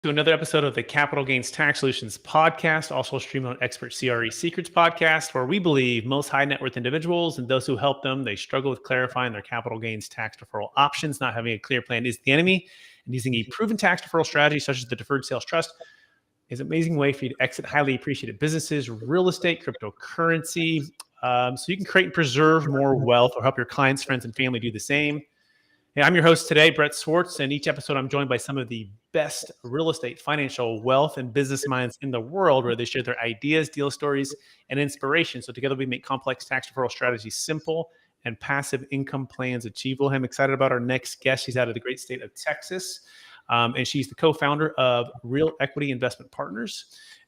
To another episode of the Capital Gains Tax Solutions podcast, also streamed on Expert CRE Secrets podcast, where we believe most high net worth individuals and those who help them, they struggle with clarifying their capital gains tax deferral options. Not having a clear plan is the enemy, and using a proven tax deferral strategy such as the Deferred Sales Trust is an amazing way for you to exit highly appreciated businesses, real estate, cryptocurrency, so you can create and preserve more wealth or help your clients, friends, and family do the same. Hey, I'm your host today, Brett Swarts, and each episode I'm joined by some of the best real estate, financial, wealth, and business minds in the world, where they share their ideas, deal stories, and inspiration. So together we make complex tax deferral strategies simple and passive income plans achievable. I'm excited about our next guest. She's out of the great state of Texas, and she's the co-founder of Real Equity Investment Partners.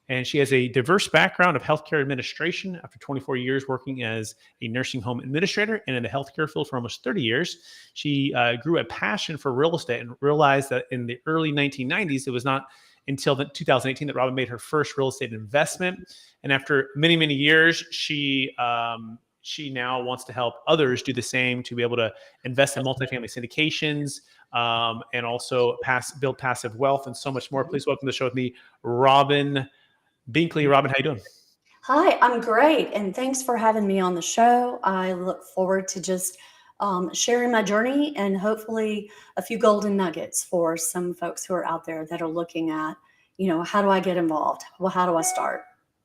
And she has a diverse background of healthcare administration after 24 years working as a nursing home administrator and in the healthcare field for almost 30 years. She grew a passion for real estate and realized that in the early 1990s, it was not until 2018 that Robin made her first real estate investment. And after many, many years, she now wants to help others do the same, to be able to invest in multifamily syndications and also build passive wealth and so much more. Please welcome to the show with me, Robin Binkley. Robin, how you doing? Hi, I'm great. And thanks for having me on the show. I look forward to just sharing my journey and hopefully a few golden nuggets for some folks who are out there that are looking at, how do I get involved? Well, how do I start?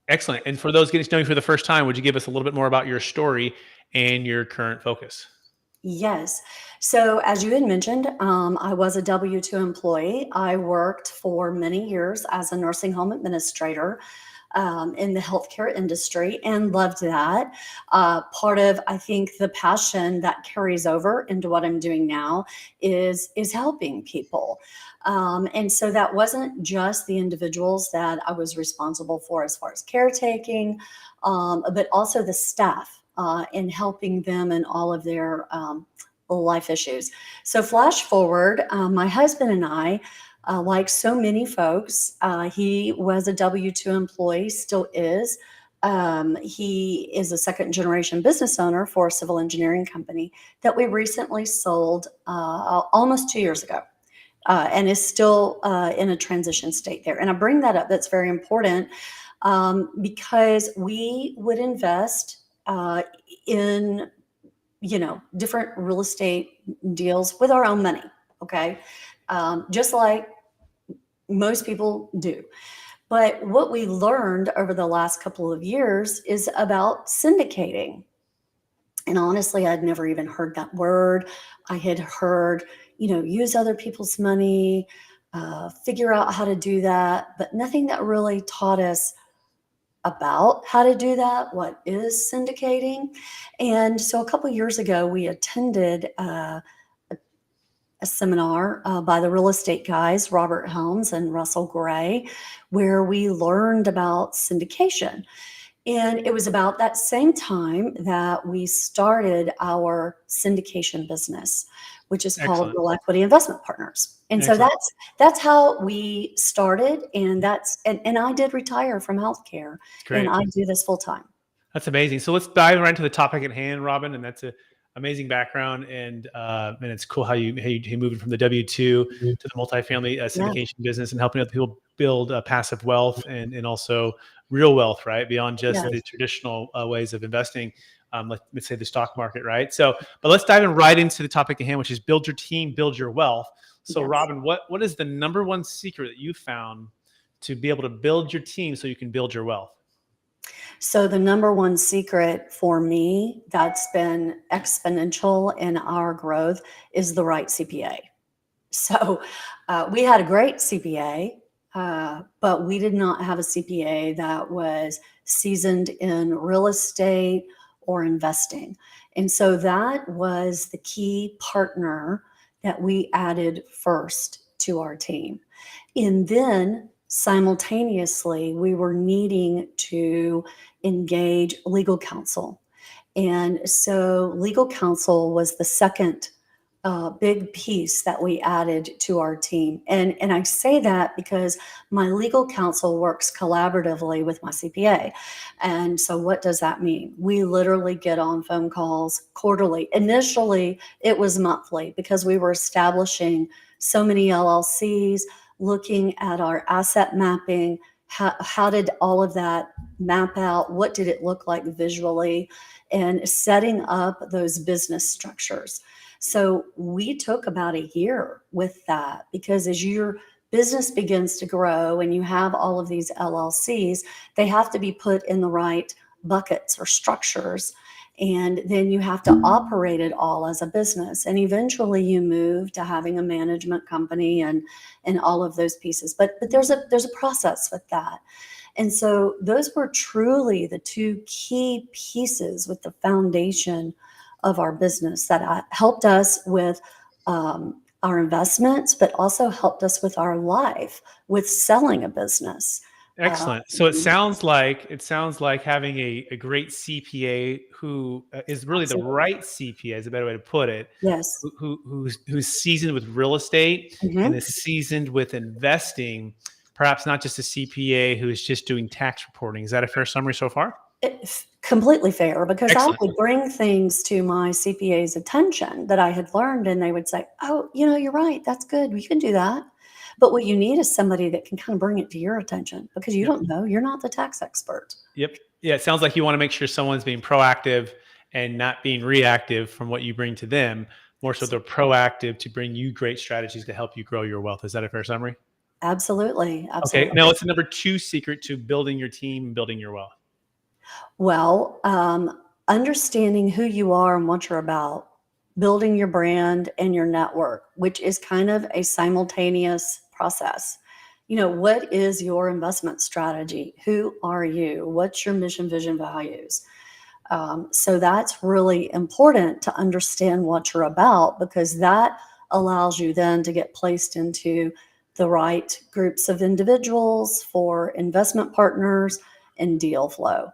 Excellent. And for those getting to know you for the first time, would you give us a little bit more about your story and your current focus? Yes. So as you had mentioned, I was a W-2 employee. I worked for many years as a nursing home administrator in the healthcare industry and loved that. Part of, I think, the passion that carries over into what I'm doing now is helping people. And so that wasn't just the individuals that I was responsible for as far as caretaking, but also the staff. In helping them in all of their life issues. So flash forward, my husband and I, like so many folks, he was a W-2 employee, still is. He is a second generation business owner for a civil engineering company that we recently sold almost 2 years ago. And is still in a transition state there. And I bring that up, that's very important, because we would invest in, different real estate deals with our own money. Okay. Just like most people do. But what we learned over the last couple of years is about syndicating. And honestly, I'd never even heard that word. I had heard, use other people's money, figure out how to do that, but nothing that really taught us about how to do that, what is syndicating. And so a couple of years ago, we attended a seminar by the real estate guys, Robert Helms and Russell Gray, where we learned about syndication. And it was about that same time that we started our syndication business, which is called Real Equity Investment Partners. And so that's how we started. And and I did retire from healthcare, and I do this full time. That's amazing. So let's dive right into the topic at hand, Robin. And that's an amazing background, and it's cool how you moving from the W-2 to the multifamily syndication business and helping other people build passive wealth and also real wealth, right? Beyond just the traditional ways of investing. Let's say the stock market, right? So, but let's dive right into the topic at hand, which is build your team, build your wealth. So Robin, what is the number one secret that you found to be able to build your team so you can build your wealth? So the number one secret for me that's been exponential in our growth is the right CPA. So we had a great CPA, but we did not have a CPA that was seasoned in real estate or investing. And so that was the key partner that we added first to our team. And then simultaneously, we were needing to engage legal counsel. And so legal counsel was the second big piece that we added to our team. And I say that because my legal counsel works collaboratively with my CPA. And so what does that mean? We literally get on phone calls quarterly. Initially, it was monthly because we were establishing so many LLCs, looking at our asset mapping. How did all of that map out? What did it look like visually? And setting up those business structures. So we took about a year with that, because as your business begins to grow and you have all of these LLCs, they have to be put in the right buckets or structures. And then you have to operate it all as a business. And eventually you move to having a management company and all of those pieces. But there's a process with that. And so those were truly the two key pieces with the foundation of our business that helped us with our investments, but also helped us with our life, with selling a business. Excellent. So it sounds like having a great CPA who is really the Absolutely. right CPA is a better way to put it, Yes. who's seasoned with real estate and Mhm. is seasoned with investing, perhaps not just a CPA who is just doing tax reporting. Is that a fair summary so far? It's completely fair, because I Excellent. would bring things to my CPA's attention that I had learned, and they would say, "Oh, you're right. That's good. We can do that." But what you need is somebody that can kind of bring it to your attention, because you Yep. don't know. You're not the tax expert. Yep. Yeah. It sounds like you want to make sure someone's being proactive and not being reactive from what you bring to them. More so, they're proactive to bring you great strategies to help you grow your wealth. Is that a fair summary? Absolutely. Okay. Absolutely. Now, what's the number two secret to building your team and building your wealth? Well, understanding who you are and what you're about, building your brand and your network, which is kind of a simultaneous process. What is your investment strategy? Who are you? What's your mission, vision, values? So that's really important to understand what you're about, because that allows you then to get placed into the right groups of individuals for investment partners and deal flow.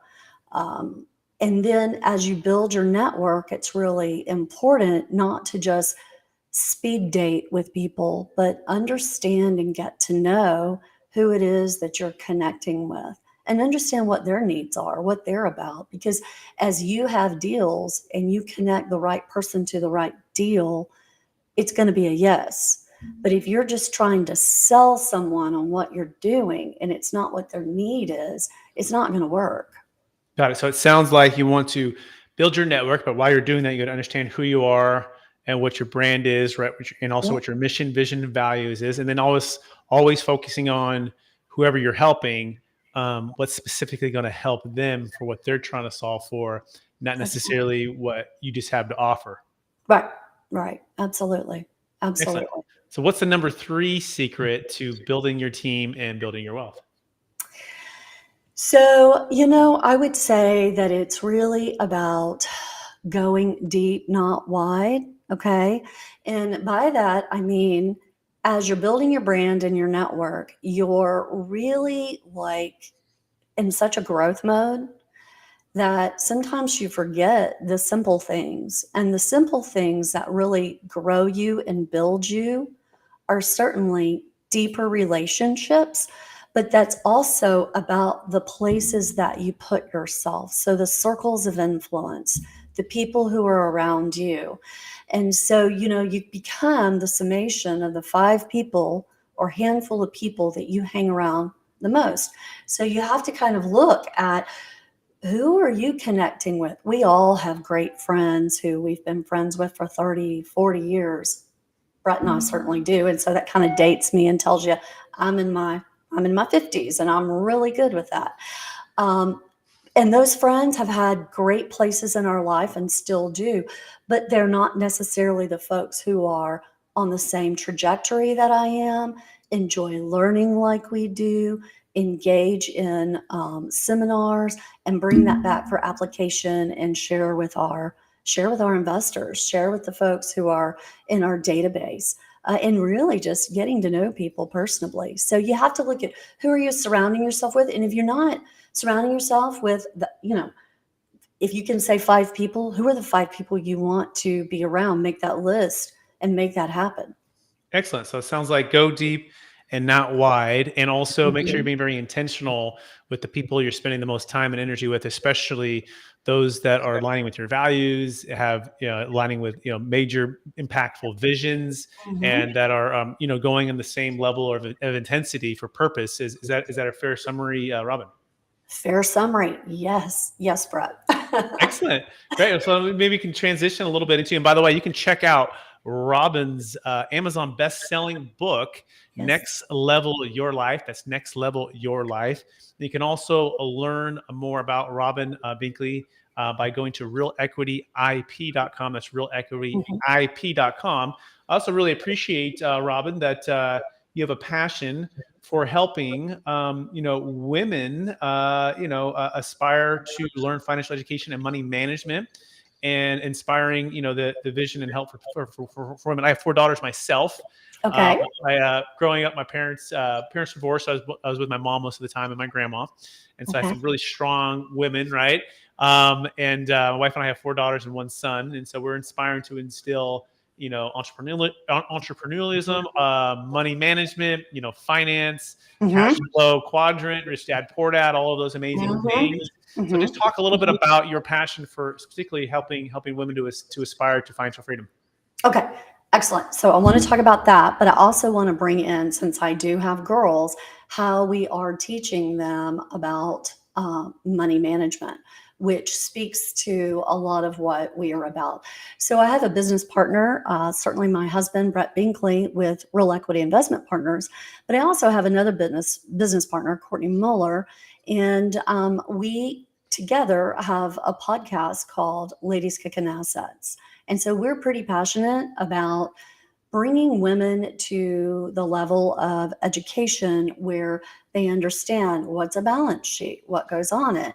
Um, and then as you build your network, it's really important not to just speed date with people, but understand and get to know who it is that you're connecting with, and understand what their needs are, what they're about. Because as you have deals and you connect the right person to the right deal, it's going to be a yes. But if you're just trying to sell someone on what you're doing and it's not what their need is, it's not going to work. Got it. So it sounds like you want to build your network, but while you're doing that, you got to understand who you are and what your brand is, right? And also Yeah, what your mission, vision, and values is, and then always focusing on whoever you're helping, what's specifically going to help them for what they're trying to solve for, not that's right. necessarily what you just have to offer. Right, right. Absolutely. Excellent. Absolutely. So what's the number three secret to building your team and building your wealth? So, I would say that it's really about going deep, not wide. Okay. And by that, I mean, as you're building your brand and your network, you're really like in such a growth mode that sometimes you forget the simple things. And the simple things that really grow you and build you are certainly deeper relationships, but that's also about the places that you put yourself. So the circles of influence, the people who are around you. And so, you become the summation of the five people or handful of people that you hang around the most. So you have to kind of look at, who are you connecting with? We all have great friends who we've been friends with for 30, 40 years. Brett and I certainly do. And so that kind of dates me and tells you I'm in my I'm in my 50s, and I'm really good with that. Um, and those friends have had great places in our life and still do, but they're not necessarily the folks who are on the same trajectory that I am, enjoy learning like we do, engage in seminars, and bring that back for application and share with our investors, share with the folks who are in our database. And really just getting to know people personally. So you have to look at, who are you surrounding yourself with? And if you're not surrounding yourself with if you can say five people, who are the five people you want to be around? Make that list and make that happen. Excellent. So it sounds like go deep and not wide. And also make sure you're Mhm. being very intentional with the people you're spending the most time and energy with, especially those that are aligning with your values, have, aligning with, major impactful visions, Mhm. and that are, going in the same level of intensity for purpose. Is that a fair summary, Robin? Fair summary. Yes. Yes, Brett. Excellent. Great. So maybe we can transition a little bit into, and by the way, you can check out Robin's Amazon best-selling book, Yes. Next Level Your Life. That's Next Level Your Life. You can also learn more about Robin Binkley by going to realequityip.com. That's Mhm. realequityip.com. I also really appreciate, Robin, that you have a passion for helping women aspire to learn financial education and money management, and inspiring the vision and help for women. I have 4 daughters myself. um, Okay. Growing up, my parents divorced. I was with my mom most of the time and my grandma, and so I have Okay. some really strong women, right? And my wife and I have 4 daughters and 1 son, and so we're inspiring to instill Mhm. entrepreneurialism, money management, finance, cash Mhm. flow quadrant, rich dad, poor dad, all of those amazing Mhm. things. So just Mhm. talk a little bit Mhm. about your passion for particularly helping women to aspire to financial freedom. Okay, excellent. So I want to talk about that, but I also want to bring in, since I do have girls, how we are teaching them about money management, which speaks to a lot of what we are about. So I have a business partner, certainly my husband, Brett Binkley, with Real Equity Investment Partners, but I also have another business partner, Courtney Muller, and we together have a podcast called Ladies Kicking Assets. And so we're pretty passionate about bringing women to the level of education where they understand what's a balance sheet, what goes on it,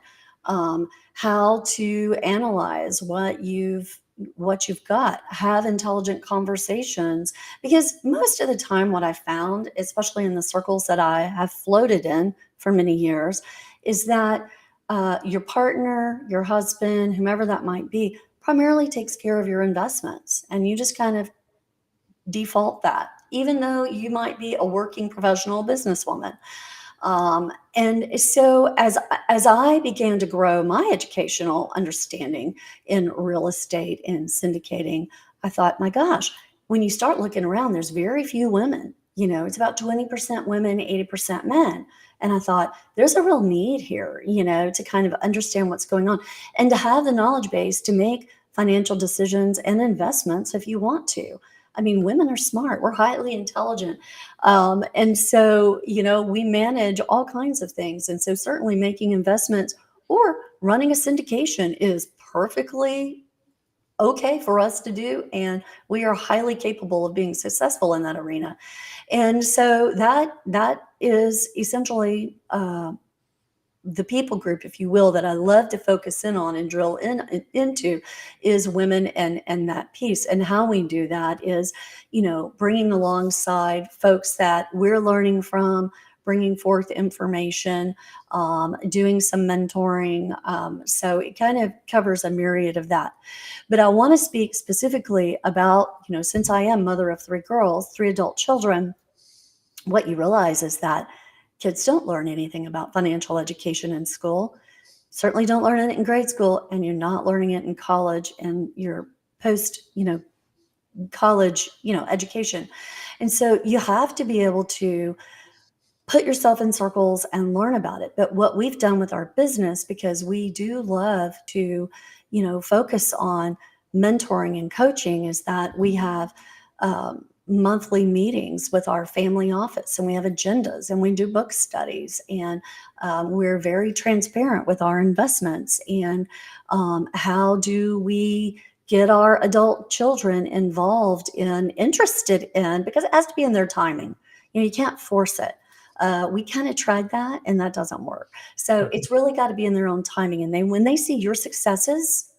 how to analyze what you've got, have intelligent conversations. Because most of the time, what I found, especially in the circles that I have floated in for many years, is that your partner, your husband, whomever that might be, primarily takes care of your investments. And you just kind of default that, even though you might be a working professional businesswoman. And so as I began to grow my educational understanding in real estate and syndicating, I thought, my gosh, when you start looking around, there's very few women. It's about 20% women, 80% men. And I thought, there's a real need here, to kind of understand what's going on and to have the knowledge base to make financial decisions and investments if you want to. I mean, women are smart. We're highly intelligent. And so, we manage all kinds of things. And so, certainly making investments or running a syndication is perfectly okay for us to do. And we are highly capable of being successful in that arena. And so, that is essentially the people group, if you will, that I love to focus in on and drill into is women and that piece. And how we do that is, bringing alongside folks that we're learning from, bringing forth information, doing some mentoring. So it kind of covers a myriad of that. But I want to speak specifically about, since I am mother of 3 girls, 3 adult children, what you realize is that kids don't learn anything about financial education in school. Certainly don't learn it in grade school, and you're not learning it in college and your post, college, education. And so you have to be able to put yourself in circles and learn about it. But what we've done with our business, because we do love to, focus on mentoring and coaching, is that we have monthly meetings with our family office, and we have agendas, and we do book studies, and we're very transparent with our investments. And how do we get our adult children involved in, interested in, because it has to be in their timing. You can't force it. We kind of tried that and that doesn't work. So Mhm. it's really got to be in their own timing. And when they see your successes,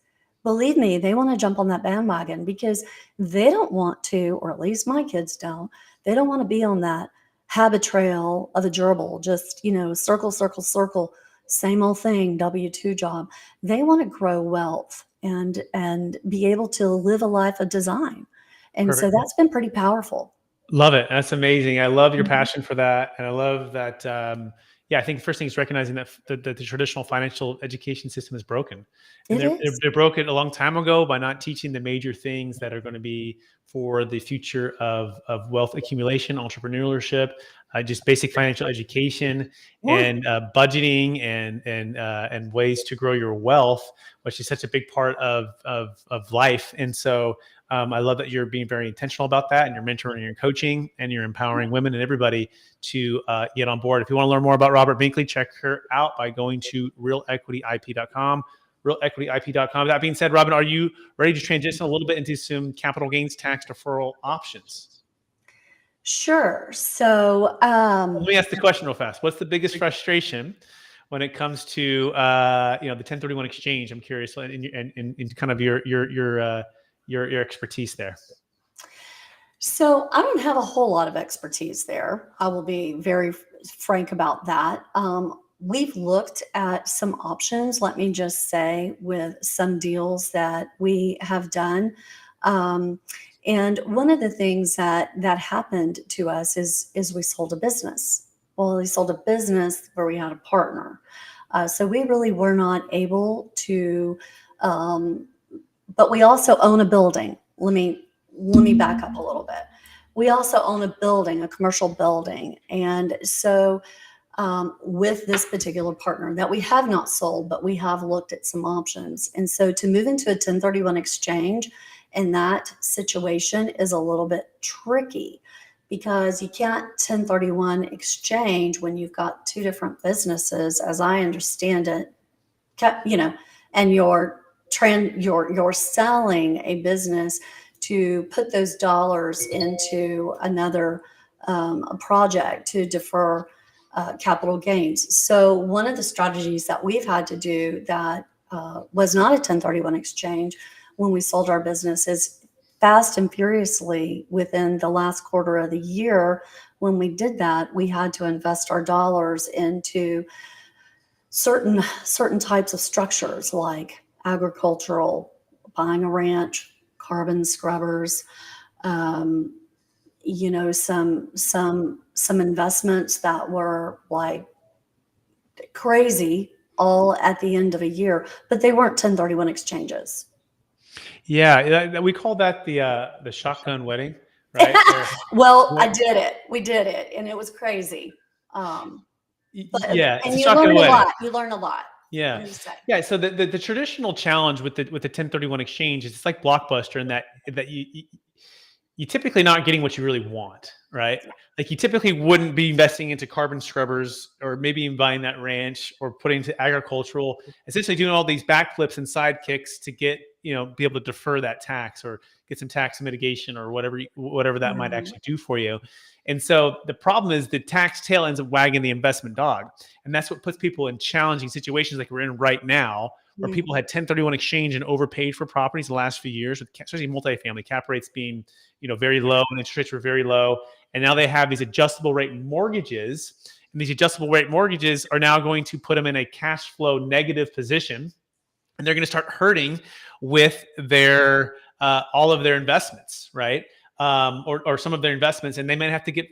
believe me, they want to jump on that bandwagon because they don't want to, or at least my kids don't, they don't want to be on that habit trail of a gerbil, just, circle, circle, circle, same old thing, W-2 job. They want to grow wealth and be able to live a life of design. And so Perfect. that's been pretty powerful. Love it. That's amazing. I love your Mhm. passion for that. And I love that. Yeah, I think the first thing is recognizing that the traditional financial education system is broken. And It is. they're broken a long time ago by not teaching the major things that are going to be for the future of wealth accumulation, entrepreneurship, just basic financial education Right. and budgeting and ways to grow your wealth, which is such a big part of life. And so I love that you're being very intentional about that, and you're mentoring and coaching, and you're empowering women and everybody to get on board. If you want to learn more about Robert Binkley, check her out by going to realequityip.com. Realequityip.com. That being said, Robin, are you ready to transition a little bit into some capital gains tax deferral options? Sure. So, Let me ask the question real fast. What's the biggest frustration when it comes to the 1031 exchange? I'm curious, in kind of your expertise there. so I don't have a whole lot of expertise there. I will be very frank about that. We've looked at some options, let me just say, with some deals that we have done. Um, and one of the things that happened to us is we sold a business. Well, we sold a business where we had a partner. So we really were not able to, um, but we also own a building. Let me back up a little bit. We also own a building, a commercial building, and so with this particular partner that we have not sold, but we have looked at some options. And so to move into a 1031 exchange in that situation is a little bit tricky because you can't 1031 exchange when you've got two different businesses, as I understand it, you know, and you're selling a business to put those dollars into another project to defer capital gains. So one of the strategies that we've had to do that was not a 1031 exchange when we sold our business is fast and furiously within the last quarter of the year. When we did that, we had to invest our dollars into certain types of structures like agricultural, buying a ranch, carbon scrubbers, um, some investments that were like crazy all at the end of a year, but they weren't 1031 exchanges. Yeah, we call that the shotgun wedding, right? Well, I Where did it. We did it, and it was crazy. Um, yeah, it's and a you shotgun learn a wedding. lot. You learn a lot. Let Yeah, me say. yeah. So the traditional challenge with the 1031 exchange is it's like Blockbuster in that you typically not getting what you really want, right? Yeah. Like you typically wouldn't be investing into carbon scrubbers or maybe even buying that ranch or putting to agricultural, essentially doing all these backflips and sidekicks to get, be able to defer that tax or get some tax mitigation or whatever that might Mhm. actually do for you. And so the problem is the tax tail ends up wagging the investment dog. And that's what puts people in challenging situations like we're in right now, where people Mhm. had 1031 exchange and overpaid for properties the last few years, with especially multifamily cap rates being very low and interest rates were very low. And now they have these adjustable rate mortgages. And these adjustable rate mortgages are now going to put them in a cash flow negative position. And they're going to start hurting with their all of their investments, right? Or some of their investments. And they might have to have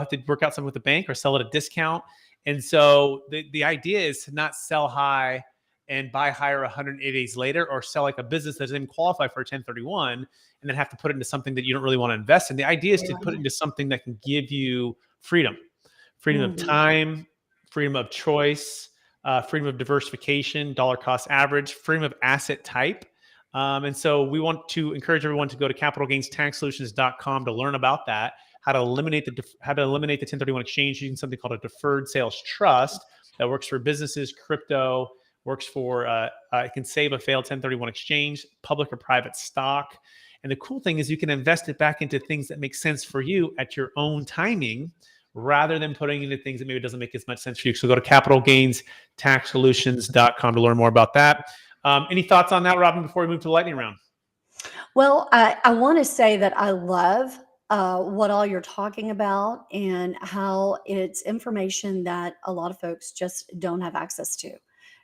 to work out something with the bank or sell at a discount. And so the idea is to not sell high and buy higher 180 days later, or sell like a business that doesn't even qualify for a 1031 and then have to put it into something that you don't really want to invest in. The idea is to put it into something that can give you freedom of Mhm. time, freedom of choice, freedom of diversification, dollar cost average, freedom of asset type. And so we want to encourage everyone to go to capitalgainstaxsolutions.com to learn about that, how to eliminate the 1031 exchange using something called a deferred sales trust that works for businesses, crypto, works for it can save a failed 1031 exchange, public or private stock. And the cool thing is you can invest it back into things that make sense for you at your own timing rather than putting into things that maybe doesn't make as much sense for you. So go to capitalgainstaxsolutions.com to learn more about that. Any thoughts on that, Robin, before we move to the lightning round? Well, I want to say that I love what all you're talking about and how it's information that a lot of folks just don't have access to.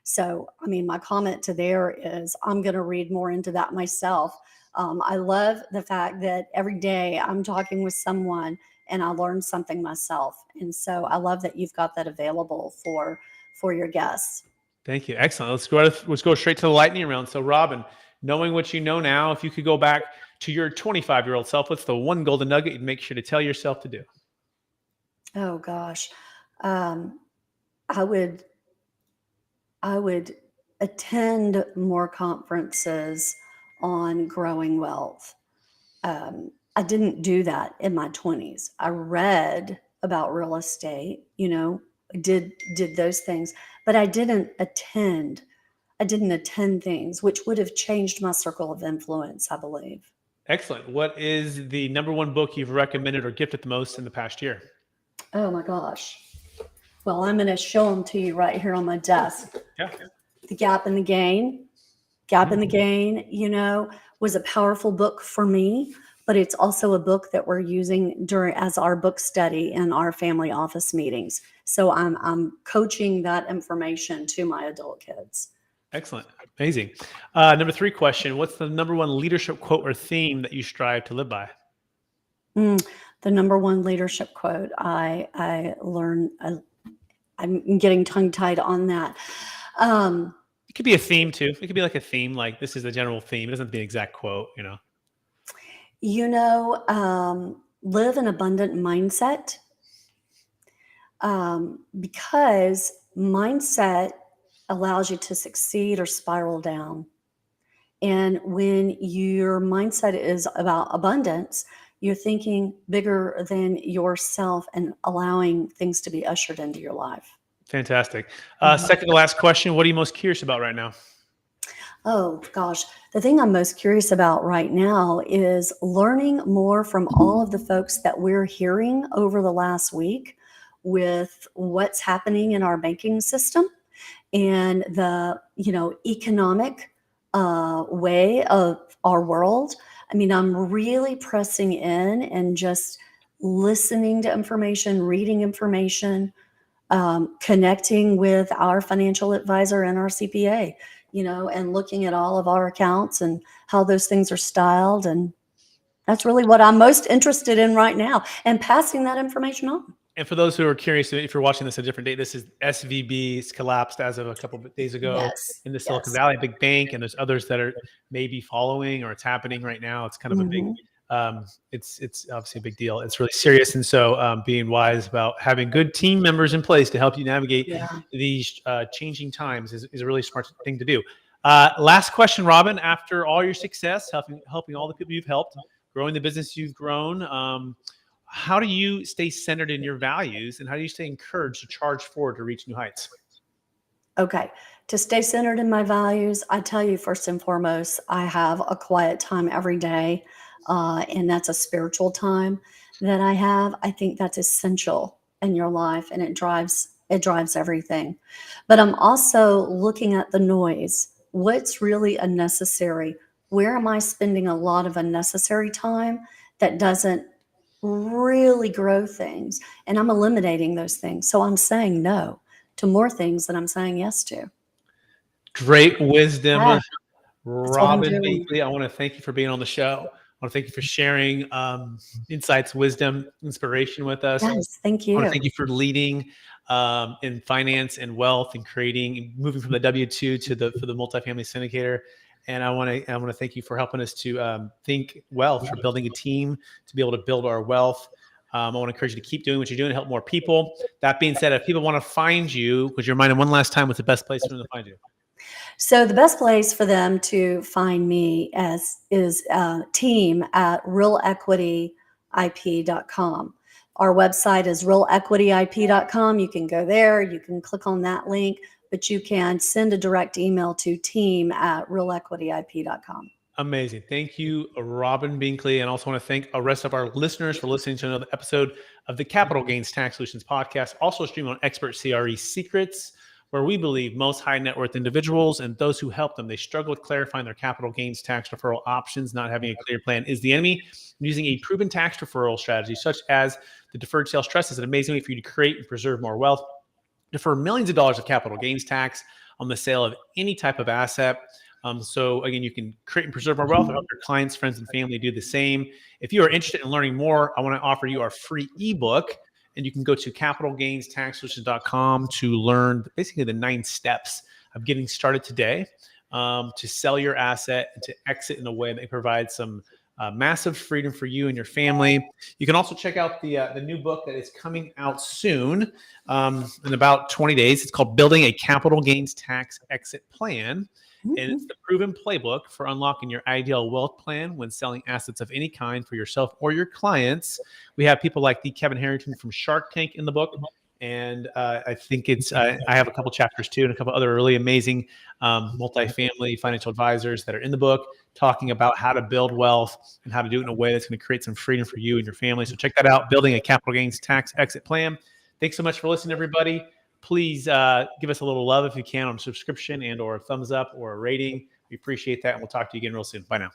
So, I mean, my comment to there is I'm going to read more into that myself. I love the fact that every day I'm talking with someone and I learn something myself. And so I love that you've got that available for your guests. Thank you. Excellent. Let's go straight to the lightning round. So, Robin, knowing what you know now, if you could go back to your 25-year-old self, what's the one golden nugget you'd make sure to tell yourself to do? Oh gosh. Um, I would I would attend more conferences on growing wealth. I didn't do that in my 20s. I read about real estate, did those things, but I didn't attend things which would have changed my circle of influence, I believe. Excellent. What is the number one book you've recommended or gifted the most in the past year? Oh my gosh. Well, I'm going to show them to you right here on my desk. Yeah. The Gap and the Gain. Gap in the Gain, was a powerful book for me, but it's also a book that we're using as our book study in our family office meetings. So I'm coaching that information to my adult kids. Excellent. Amazing. Number 3 question. What's the number one leadership quote or theme that you strive to live by? The number one leadership quote I learned, I'm getting tongue-tied on that. It could be a theme too. It could be like a theme, like this is the general theme. It doesn't have to be an exact quote, Live an abundant mindset, because mindset allows you to succeed or spiral down. And when your mindset is about abundance, you're thinking bigger than yourself and allowing things to be ushered into your life. Fantastic. Second to last question. What are you most curious about right now? Oh gosh, the thing I'm most curious about right now is learning more from all of the folks that we're hearing over the last week with what's happening in our banking system and the economic way of our world. I mean, I'm really pressing in and just listening to information, reading information, connecting with our financial advisor and our CPA, and looking at all of our accounts and how those things are styled. And that's really what I'm most interested in right now, and passing that information on. And for those who are curious, if you're watching this a different date, this is SVB's collapsed as of a couple of days ago Yes. in the Silicon Yes. Valley, big bank, and there's others that are maybe following or it's happening right now. It's kind of a big, it's obviously a big deal. It's really serious. And so being wise about having good team members in place to help you navigate Yeah. these changing times is a really smart thing to do. Last question, Robin, after all your success, helping all the people you've helped, growing the business you've grown, how do you stay centered in your values and how do you stay encouraged to charge forward to reach new heights? Okay. To stay centered in my values, I tell you, first and foremost, I have a quiet time every day. And that's a spiritual time that I have. I think that's essential in your life, and it drives everything. But I'm also looking at the noise. What's really unnecessary? Where am I spending a lot of unnecessary time that doesn't really grow things? And I'm eliminating those things. So I'm saying no to more things than I'm saying yes to. Great wisdom. Yeah, that's what I'm Robin doing. Binkley, I want to thank you for being on the show. I want to thank you for sharing insights, wisdom, inspiration with us. Yes, thank I want to you. thank you for leading in finance and wealth and moving from the W-2 for the multifamily syndicator. And I want to thank you for helping us to think wealth, for building a team to be able to build our wealth. I want to encourage you to keep doing what you're doing to help more people. That being said, if people want to find you, would you remind them one last time what's the best place for them to find you? So the best place for them to find me is team at realequityip.com. Our website is realequityip.com. You can go there. You can click on that link, but you can send a direct email to team at realequityip.com. Amazing. Thank you, Robin Binkley. And I also want to thank the rest of our listeners for listening to another episode of the Capital Gains Tax Solutions podcast, also streamed on Expert CRE Secrets, where we believe most high net worth individuals and those who help them, they struggle with clarifying their capital gains tax deferral options. Not having a clear plan is the enemy. Using a proven tax deferral strategy, such as the Deferred Sales Trust, is an amazing way for you to create and preserve more wealth, defer millions of dollars of capital gains tax, on the sale of any type of asset. So again, you can create and preserve more wealth and help your clients, friends, and family do the same. If you are interested in learning more, I want to offer you our free ebook, and you can go to capitalgainstaxsolutions.com to learn basically the 9 steps of getting started today to sell your asset and to exit in a way that provides some massive freedom for you and your family. You can also check out the new book that is coming out soon in about 20 days. It's called Building a Capital Gains Tax Exit Plan. And it's the proven playbook for unlocking your ideal wealth plan when selling assets of any kind for yourself or your clients. We have people like the Kevin Harrington from Shark Tank in the book. And I think I have a couple chapters too, and a couple other really amazing multifamily financial advisors that are in the book talking about how to build wealth and how to do it in a way that's going to create some freedom for you and your family. So check that out, Building a Capital Gains Tax Exit Plan. Thanks so much for listening, everybody. Please give us a little love if you can on subscription and or a thumbs up or a rating. We appreciate that, and we'll talk to you again real soon. Bye now.